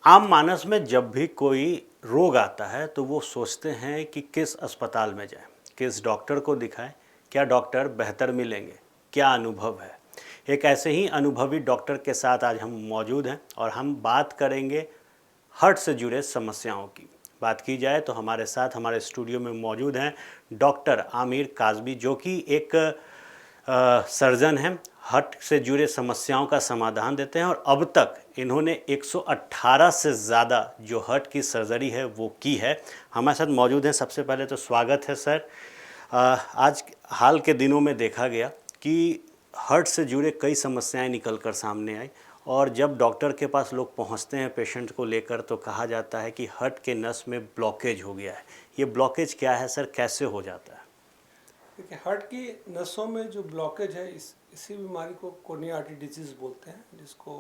आम मानस में जब भी कोई रोग आता है तो वो सोचते हैं कि किस अस्पताल में जाएं, किस डॉक्टर को दिखाएं, क्या डॉक्टर बेहतर मिलेंगे, क्या अनुभव है। एक ऐसे ही अनुभवी डॉक्टर के साथ आज हम मौजूद हैं और हम बात करेंगे हार्ट से जुड़े समस्याओं की। बात की जाए तो हमारे साथ हमारे स्टूडियो में मौजूद हैं डॉक्टर आमिर काज़मी, जो कि एक सर्जन हैं, हार्ट से जुड़े समस्याओं का समाधान देते हैं और अब तक इन्होंने 118 से ज़्यादा जो हार्ट की सर्जरी है वो की है। हमारे साथ मौजूद हैं। सबसे पहले तो स्वागत है सर। आज हाल के दिनों में देखा गया कि हार्ट से जुड़े कई समस्याएं निकल कर सामने आई और जब डॉक्टर के पास लोग पहुंचते हैं पेशेंट को लेकर तो कहा जाता है कि हार्ट के नस में ब्लॉकेज हो गया है। ये ब्लॉकेज क्या है सर, कैसे हो जाता है? देखिए, हार्ट की नसों में जो ब्लॉकेज है इसी बीमारी को कोरोनरी आर्टरी डिजीज़ बोलते हैं, जिसको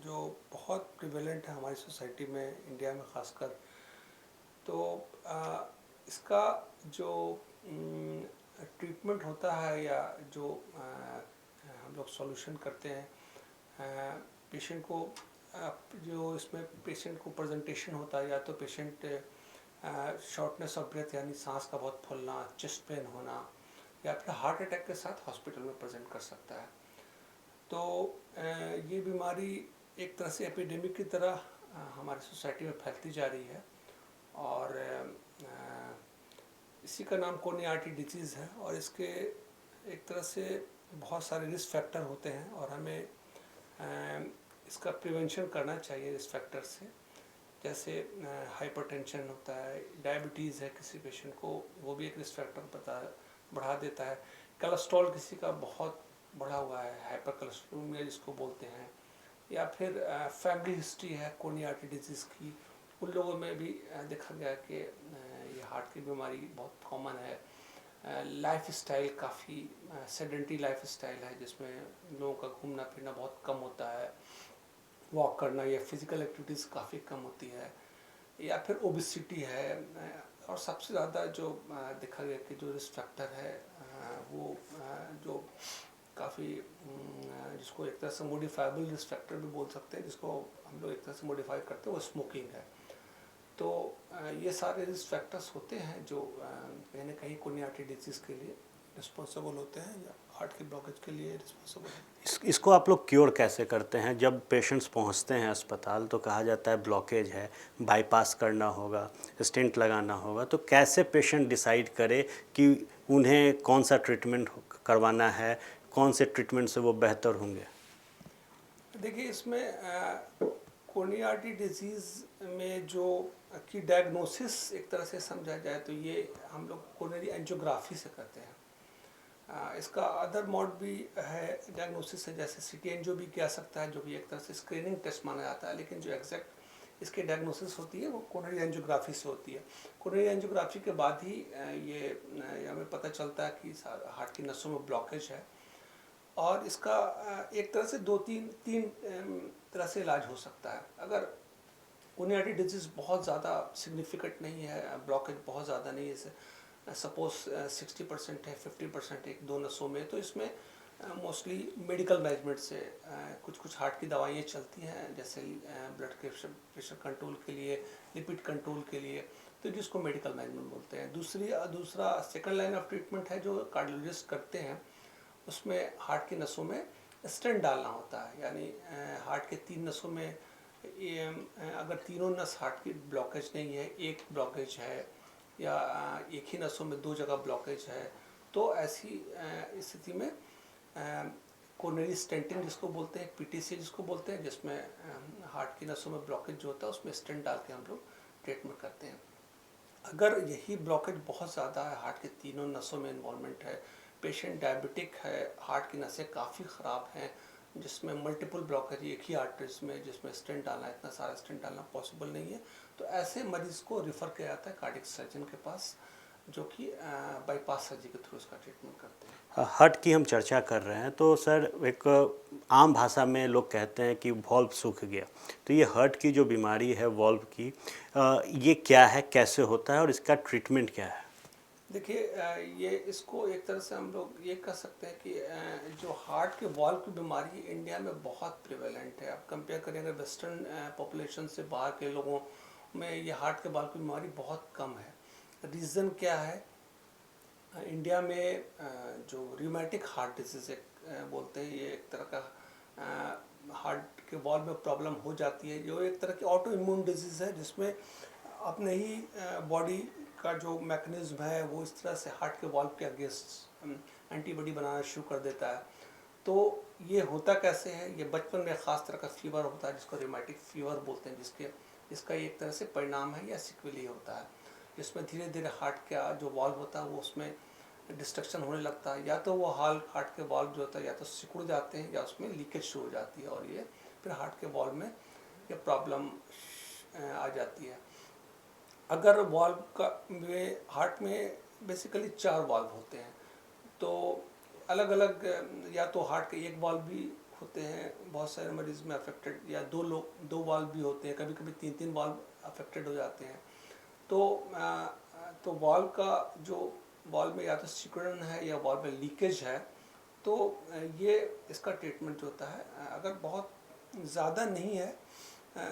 जो बहुत प्रिवेलेंट है हमारी सोसाइटी में, इंडिया में ख़ासकर। तो इसका जो ट्रीटमेंट होता है या जो हम लोग सॉल्यूशन करते हैं पेशेंट को, जो इसमें पेशेंट को प्रेजेंटेशन होता है, या तो पेशेंट शॉर्टनेस ऑफ ब्रेथ यानी सांस का बहुत फूलना, चेस्ट पेन होना, या फिर हार्ट अटैक के साथ हॉस्पिटल में प्रेजेंट कर सकता है। तो ये बीमारी एक तरह से एपिडेमिक की तरह हमारी सोसाइटी में फैलती जा रही है और इसी का नाम कोरोनरी आर्टरी डिजीज़ है। और इसके एक तरह से बहुत सारे रिस्क फैक्टर होते हैं और हमें इसका प्रिवेंशन करना चाहिए रिस्क फैक्टर से। जैसे हाइपरटेंशन होता है, डायबिटीज़ है किसी पेशेंट को, वो भी एक रिस्क फैक्टर बढ़ा देता है। कोलेस्ट्रॉल किसी का बहुत बढ़ा हुआ है, हाइपर कोलेस्ट्रोलेमिया जिसको बोलते हैं, या फिर फैमिली हिस्ट्री है कोरोनरी आर्टरी डिजीज़ की, उन लोगों में भी देखा गया कि ये हार्ट की बीमारी बहुत कॉमन है। लाइफ स्टाइल काफ़ी सेडेंटरी लाइफ स्टाइल है, जिसमें लोगों का घूमना फिरना बहुत कम होता है, वॉक करना या फिज़िकल एक्टिविटीज़ काफ़ी कम होती है, या फिर ओबिसिटी है। और सबसे ज़्यादा जो देखा गया कि जो रिस्क फैक्टर है वो जो काफ़ी जिसको एक तरह से मॉडिफाइबल रिस्क फैक्टर भी बोल सकते हैं, जिसको हम लोग एक तरह से मॉडिफाई करते हैं, वो स्मोकिंग है। तो ये सारे रिस्क फैक्टर्स होते हैं जो कहीं ना कहीं कोरोनरी आर्टरी डिजीज़ के लिए रिस्पॉन्सिबल होते हैं या हार्ट के ब्लॉकेज के लिए रिस्पॉन्सिबल है। इसको आप लोग क्योर कैसे करते हैं? जब पेशेंट्स पहुंचते हैं अस्पताल तो कहा जाता है ब्लॉकेज है, बाईपास करना होगा, स्टेंट लगाना होगा, तो कैसे पेशेंट डिसाइड करे कि उन्हें कौन सा ट्रीटमेंट करवाना है, कौन से ट्रीटमेंट से वो बेहतर होंगे? देखिए, इसमें कोरोनरी आर्टरी डिजीज़ में जो की डायग्नोसिस एक तरह से समझा जाए तो ये हम लोग कोरोनरी एंजियोग्राफी से करते हैं। इसका अदर मोड भी है, डायग्नोसिस है, जैसे सिटी एंजियो भी किया सकता है, जो भी एक तरह से स्क्रीनिंग टेस्ट माना जाता है, लेकिन जो एग्जैक्ट इसकी डायग्नोसिस होती है वो कोरोनरी एंजियोग्राफी से होती है। कोरोनरी एंजियोग्राफी के बाद ही ये हमें पता चलता है कि हार्ट की नसों में ब्लॉकेज है। और इसका एक तरह से तीन तरह से इलाज हो सकता है। अगर कोरोनरी आर्टरी डिजीज़ बहुत ज़्यादा सिग्निफिकेंट नहीं है, ब्लॉकेज बहुत ज़्यादा नहीं है, सपोज 60% है, 50% एक दो नसों में, तो इसमें मोस्टली मेडिकल मैनेजमेंट से कुछ हार्ट की दवाइयाँ चलती हैं, जैसे ब्लड प्रेशर कंट्रोल के लिए, लिपिड कंट्रोल के लिए, तो जिसको मेडिकल मैनेजमेंट बोलते हैं। दूसरा सेकंड लाइन ऑफ ट्रीटमेंट है जो कार्डियोलॉजिस्ट करते हैं, उसमें हार्ट की नसों में स्टेंट डालना होता है। यानी हार्ट के 3 नसों में अगर तीनों नस हार्ट की ब्लॉकेज नहीं है, एक ब्लॉकेज है, या एक ही नसों में 2 जगह ब्लॉकेज है, तो ऐसी स्थिति में कोरोनरी स्टेंटिंग जिसको बोलते हैं, पीटीसी जिसको बोलते हैं, जिसमें हार्ट की नसों में ब्लॉकेज जो होता है उसमें स्टेंट डाल के हम लोग ट्रीटमेंट करते हैं। अगर यही ब्लॉकेज बहुत ज़्यादा है, हार्ट के तीनों नसों में इन्वॉल्वमेंट है, पेशेंट डायबिटिक है, हार्ट की नसें काफ़ी ख़राब हैं, जिसमें मल्टीपल ब्लॉकेज एक ही आर्टरीज में, जिसमें स्टेंट डालना, इतना सारा स्टेंट डालना पॉसिबल नहीं है, तो ऐसे मरीज़ को रिफ़र किया जाता है कार्डियक सर्जन के पास, जो कि बाईपास सर्जरी के थ्रू इसका ट्रीटमेंट करते हैं। हार्ट की हम चर्चा कर रहे हैं तो सर एक आम भाषा में लोग कहते हैं कि वॉल्व सूख गया, तो ये हार्ट की जो बीमारी है वॉल्व की, ये क्या है, कैसे होता है और इसका ट्रीटमेंट क्या है? देखिए ये इसको एक तरह से हम लोग ये कह सकते हैं कि जो हार्ट के वॉल्व की बीमारी इंडिया में बहुत प्रिवेलेंट है। आप कंपेयर करें अगर वेस्टर्न पॉपुलेशन से बाहर के लोगों में ये हार्ट के वॉल्व की बीमारी बहुत कम है। रीज़न क्या है? इंडिया में जो रियूमेटिक हार्ट डिजीज़ बोलते हैं, ये एक तरह का हार्ट के वॉल्व में प्रॉब्लम हो जाती है। जो एक तरह की ऑटो इम्यून डिजीज़ है जिसमें अपने ही बॉडी का जो मैकेनिज्म है वो इस तरह से हार्ट के वॉल्व के अगेंस्ट एंटीबॉडी बनाना शुरू कर देता है। तो ये होता कैसे है? ये बचपन में ख़ास तरह का फीवर होता है जिसको रियूमेटिक फीवर बोलते हैं, जिसका एक तरह से परिणाम है या सिक्वली होता है, जिसमें धीरे धीरे हार्ट का जो वॉल्व होता है वो उसमें डिस्ट्रक्शन होने लगता है। या तो वो हार्ट के वॉल्व जो होता है या तो सिकुड़ जाते हैं या उसमें लीकेज शुरू हो जाती है और ये फिर हार्ट के वॉल्व में ये प्रॉब्लम आ जाती है। अगर वॉल्व का में हार्ट में बेसिकली 4 वॉल्व होते हैं, तो अलग अलग या तो हार्ट के एक वॉल्व भी होते हैं बहुत सारे मरीज में अफेक्टेड, या दो वॉल्व भी होते हैं, कभी कभी 3 वॉल्व अफेक्टेड हो जाते हैं। तो वॉल्व का जो वॉल्व में या तो सिकुड़न है या वॉल्व में लीकेज है, तो ये इसका ट्रीटमेंट जो होता है अगर बहुत ज़्यादा नहीं है,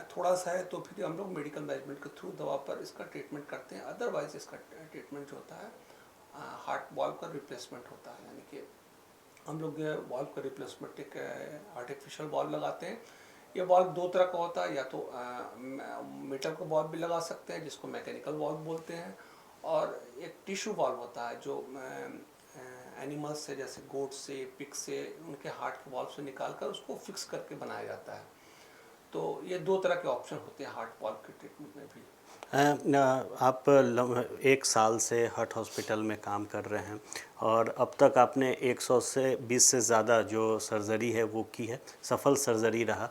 थोड़ा सा है, तो फिर हम लोग मेडिकल मैनेजमेंट के थ्रू दवा पर इसका ट्रीटमेंट करते हैं। अदरवाइज इसका ट्रीटमेंट जो होता है हार्ट वॉल्व का रिप्लेसमेंट होता है, यानी कि हम लोग वॉल्व का रिप्लेसमेंट एक आर्टिफिशियल वॉल्व लगाते हैं। ये वॉल्व 2 तरह का होता है, या तो मेटल का वॉल्व भी लगा सकते हैं जिसको मैकेनिकल वॉल्व बोलते हैं, और एक टिश्यू वॉल्व होता है जो एनिमल्स से, जैसे गोट से, पिग से, उनके हार्ट के वॉल्व से निकाल कर उसको फिक्स करके बनाया जाता है। तो ये 2 तरह के ऑप्शन होते हैं हार्ट वॉल्व के ट्रीटमेंट में भी। आप 1 साल से हार्ट हॉस्पिटल में काम कर रहे हैं और अब तक आपने 100 से 20 से ज़्यादा जो सर्जरी है वो की है, सफल सर्जरी रहा।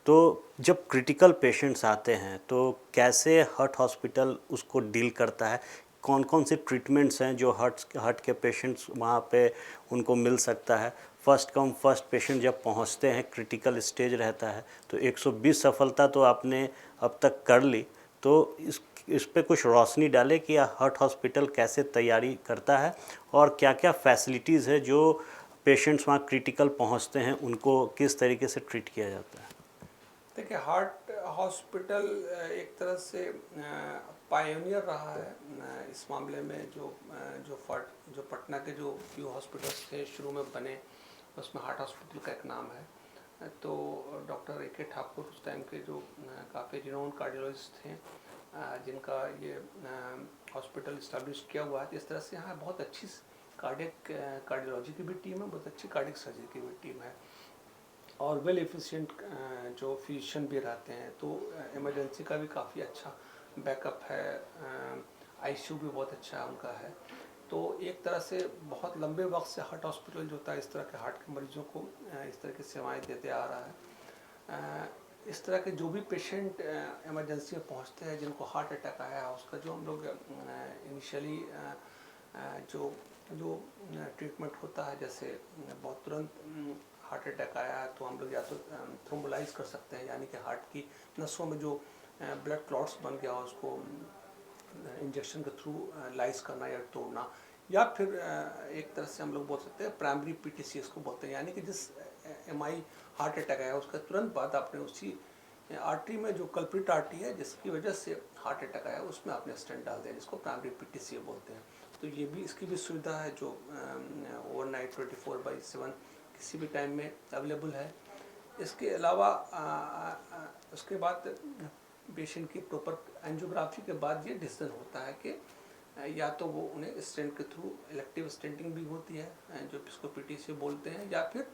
तो जब क्रिटिकल पेशेंट्स आते हैं तो कैसे हार्ट हॉस्पिटल उसको डील करता है? कौन कौन से ट्रीटमेंट्स हैं जो हार्ट के पेशेंट्स वहाँ पे उनको मिल सकता है? फर्स्ट कम फर्स्ट पेशेंट जब पहुँचते हैं, क्रिटिकल स्टेज रहता है, तो 120 सफलता तो आपने अब तक कर ली, तो इस पे कुछ रोशनी डाले कि हार्ट हॉस्पिटल कैसे तैयारी करता है और क्या क्या फैसिलिटीज़ है जो पेशेंट्स वहाँ क्रिटिकल पहुँचते हैं उनको किस तरीके से ट्रीट किया जाता है? देखिए, हार्ट हॉस्पिटल एक तरह से पायोनियर रहा है इस मामले में। जो पटना के जो फ्यू हॉस्पिटल्स थे शुरू में बने, उसमें हार्ट हॉस्पिटल का एक नाम है। तो डॉक्टर ए.के. ठाकुर उस टाइम के जो काफ़ी रिनोन कार्डियोलॉजिस्ट थे, जिनका ये हॉस्पिटल इस्टेब्लिश किया हुआ है। इस तरह से यहाँ बहुत अच्छी कार्डियोलॉजी की भी टीम है, बहुत अच्छी कार्डियक सर्जरी की भी टीम है, और वेल एफिशिएंट जो फिजिशियन भी रहते हैं। तो इमरजेंसी का भी काफ़ी अच्छा बैकअप है, आईसीयू भी बहुत अच्छा उनका है। तो एक तरह से बहुत लंबे वक्त से हार्ट हॉस्पिटल जो होता है इस तरह के हार्ट के मरीजों को इस तरह की सेवाएं देते आ रहा है। इस तरह के जो भी पेशेंट इमरजेंसी में पहुंचते हैं जिनको हार्ट अटैक आया है, उसका जो हम लोग इनिशियली जो जो ट्रीटमेंट होता है, जैसे बहुत तुरंत हार्ट अटैक आया है तो हम लोग या तो थ्रोम्बोलाइज कर सकते हैं, यानी कि हार्ट की नसों में जो ब्लड क्लॉट्स बन गया हो उसको इंजेक्शन के थ्रू लाइज करना या तोड़ना, या फिर एक तरह से हम लोग बोल सकते हैं प्राइमरी पीटीसी इसको बोलते हैं, यानी कि जिस एमआई हार्ट अटैक आया उसका तुरंत बाद आपने उसी आर्टरी में जो कल्प्रिट आर्टरी है जिसकी वजह से हार्ट अटैक आया उसमें आपने स्टेंट डाल दिया, जिसको प्राइमरी पीटीसी बोलते हैं। तो ये भी इसकी भी सुविधा है जो ओवरनाइट 24/7 किसी भी टाइम में अवेलेबल है। इसके अलावा उसके बाद पेशेंट की प्रॉपर एंजियोग्राफी के बाद ये डिसीजन होता है कि या तो वो उन्हें स्टेंट के थ्रू इलेक्टिव स्टेंटिंग भी होती है जो इसको पीटीसी बोलते हैं, या फिर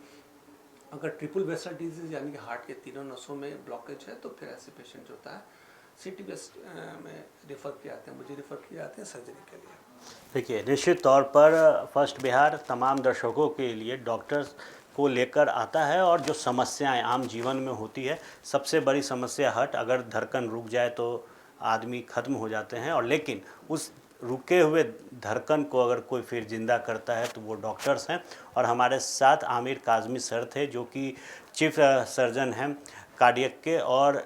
अगर ट्रिपल वेसल डिजीज यानी कि हार्ट के तीनों नसों में ब्लॉकेज है तो फिर ऐसे पेशेंट जो होता है सिटी वेस्ट में रेफ़र किए जाते हैं, मुझे रेफ़र किए जाते हैं सर्जरी के लिए। देखिए, निश्चित तौर पर फर्स्ट बिहार तमाम दर्शकों के लिए डॉक्टर्स को लेकर आता है और जो समस्याएं आम जीवन में होती है, सबसे बड़ी समस्या हार्ट, अगर धड़कन रुक जाए तो आदमी ख़त्म हो जाते हैं, और लेकिन उस रुके हुए धड़कन को अगर कोई फिर ज़िंदा करता है तो वो डॉक्टर्स हैं। और हमारे साथ आमिर काज़मी सर थे जो कि चीफ सर्जन हैं कार्डियक के, और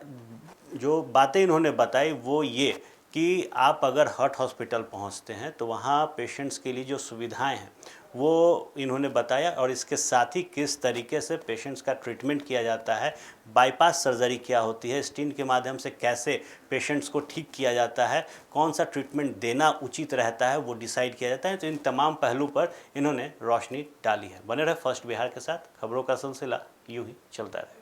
जो बातें इन्होंने बताई वो ये कि आप अगर हार्ट हॉस्पिटल पहुंचते हैं तो वहां पेशेंट्स के लिए जो सुविधाएं हैं वो इन्होंने बताया, और इसके साथ ही किस तरीके से पेशेंट्स का ट्रीटमेंट किया जाता है, बाईपास सर्जरी क्या होती है, स्टेंट के माध्यम से कैसे पेशेंट्स को ठीक किया जाता है, कौन सा ट्रीटमेंट देना उचित रहता है वो डिसाइड किया जाता है। तो इन तमाम पहलू पर इन्होंने रोशनी डाली है। बने रहे फर्स्ट बिहार के साथ, खबरों का सिलसिला यूँ ही चलता रहे।